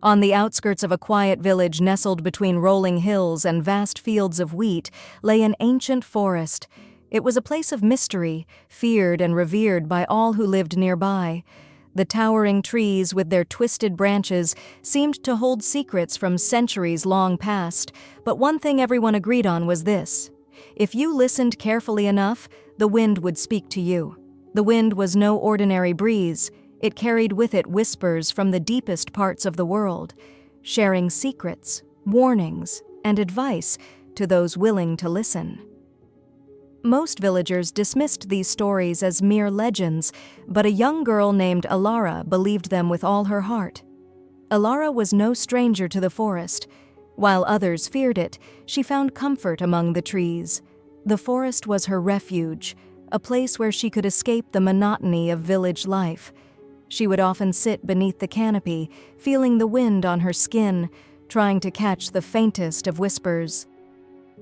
On the outskirts of a quiet village nestled between rolling hills and vast fields of wheat lay an ancient forest. It was a place of mystery, feared and revered by all who lived nearby. The towering trees with their twisted branches seemed to hold secrets from centuries long past, but one thing everyone agreed on was this: if you listened carefully enough, the wind would speak to you. The wind was no ordinary breeze. It carried with it whispers from the deepest parts of the world, sharing secrets, warnings, and advice to those willing to listen. Most villagers dismissed these stories as mere legends, but a young girl named Alara believed them with all her heart. Alara was no stranger to the forest. While others feared it, she found comfort among the trees. The forest was her refuge, a place where she could escape the monotony of village life. She would often sit beneath the canopy, feeling the wind on her skin, trying to catch the faintest of whispers.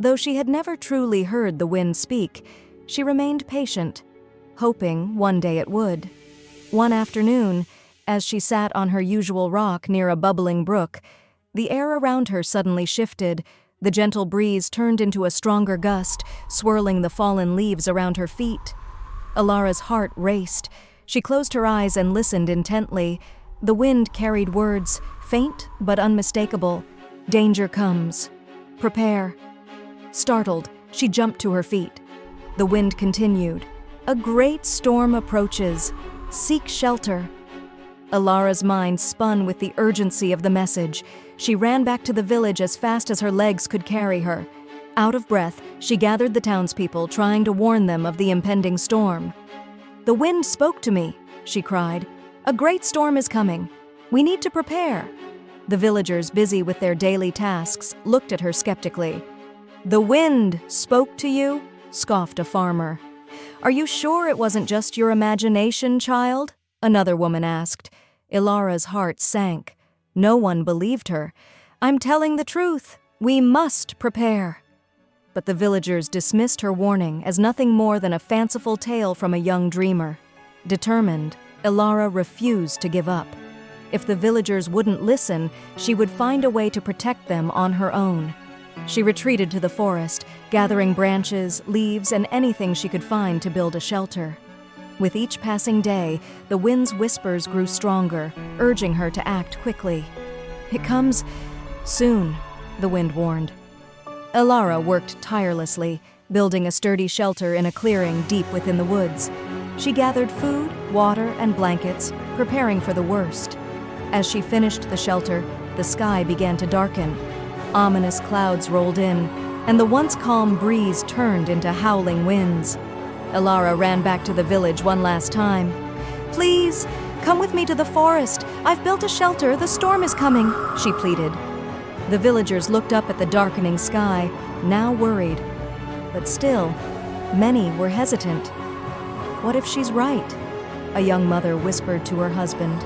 Though she had never truly heard the wind speak, she remained patient, hoping one day it would. One afternoon, as she sat on her usual rock near a bubbling brook, the air around her suddenly shifted. The gentle breeze turned into a stronger gust, swirling the fallen leaves around her feet. Alara's heart raced. She closed her eyes and listened intently. The wind carried words, faint but unmistakable. Danger comes. Prepare. Startled, she jumped to her feet. The wind continued. A great storm approaches. Seek shelter. Alara's mind spun with the urgency of the message. She ran back to the village as fast as her legs could carry her. Out of breath, she gathered the townspeople, trying to warn them of the impending storm. "The wind spoke to me," she cried. "A great storm is coming. We need to prepare." The villagers, busy with their daily tasks, looked at her skeptically. "The wind spoke to you?" scoffed a farmer. "Are you sure it wasn't just your imagination, child?" another woman asked. Alara's heart sank. No one believed her. "I'm telling the truth. We must prepare." But the villagers dismissed her warning as nothing more than a fanciful tale from a young dreamer. Determined, Alara refused to give up. If the villagers wouldn't listen, she would find a way to protect them on her own. She retreated to the forest, gathering branches, leaves, and anything she could find to build a shelter. With each passing day, the wind's whispers grew stronger, urging her to act quickly. "It comes soon," the wind warned. Alara worked tirelessly, building a sturdy shelter in a clearing deep within the woods. She gathered food, water, and blankets, preparing for the worst. As she finished the shelter, the sky began to darken. Ominous clouds rolled in, and the once calm breeze turned into howling winds. Alara ran back to the village one last time. "Please, come with me to the forest. I've built a shelter. The storm is coming," she pleaded. The villagers looked up at the darkening sky, now worried. But still, many were hesitant. "What if she's right?" a young mother whispered to her husband.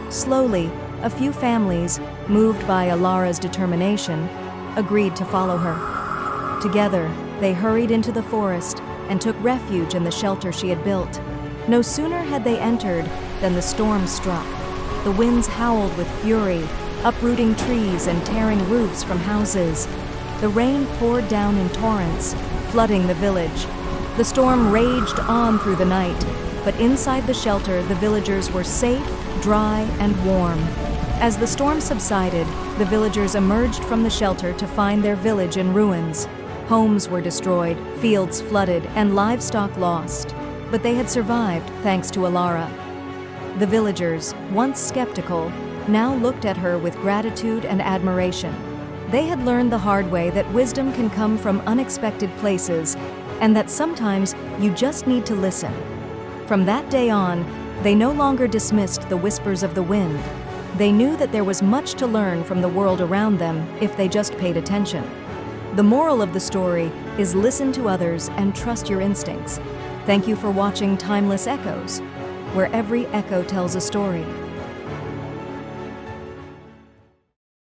Slowly, a few families, moved by Alara's determination, agreed to follow her. Together, they hurried into the forest and took refuge in the shelter she had built. No sooner had they entered than the storm struck. The winds howled with fury, uprooting trees and tearing roofs from houses. The rain poured down in torrents, flooding the village. The storm raged on through the night, but inside the shelter, the villagers were safe, dry, and warm. As the storm subsided, the villagers emerged from the shelter to find their village in ruins. Homes were destroyed, fields flooded, and livestock lost. But they had survived thanks to Alara. The villagers, once skeptical, now looked at her with gratitude and admiration. They had learned the hard way that wisdom can come from unexpected places, and that sometimes you just need to listen. From that day on, they no longer dismissed the whispers of the wind. They knew that there was much to learn from the world around them if they just paid attention. The moral of the story is listen to others and trust your instincts. Thank you for watching Timeless Echoes, where every echo tells a story.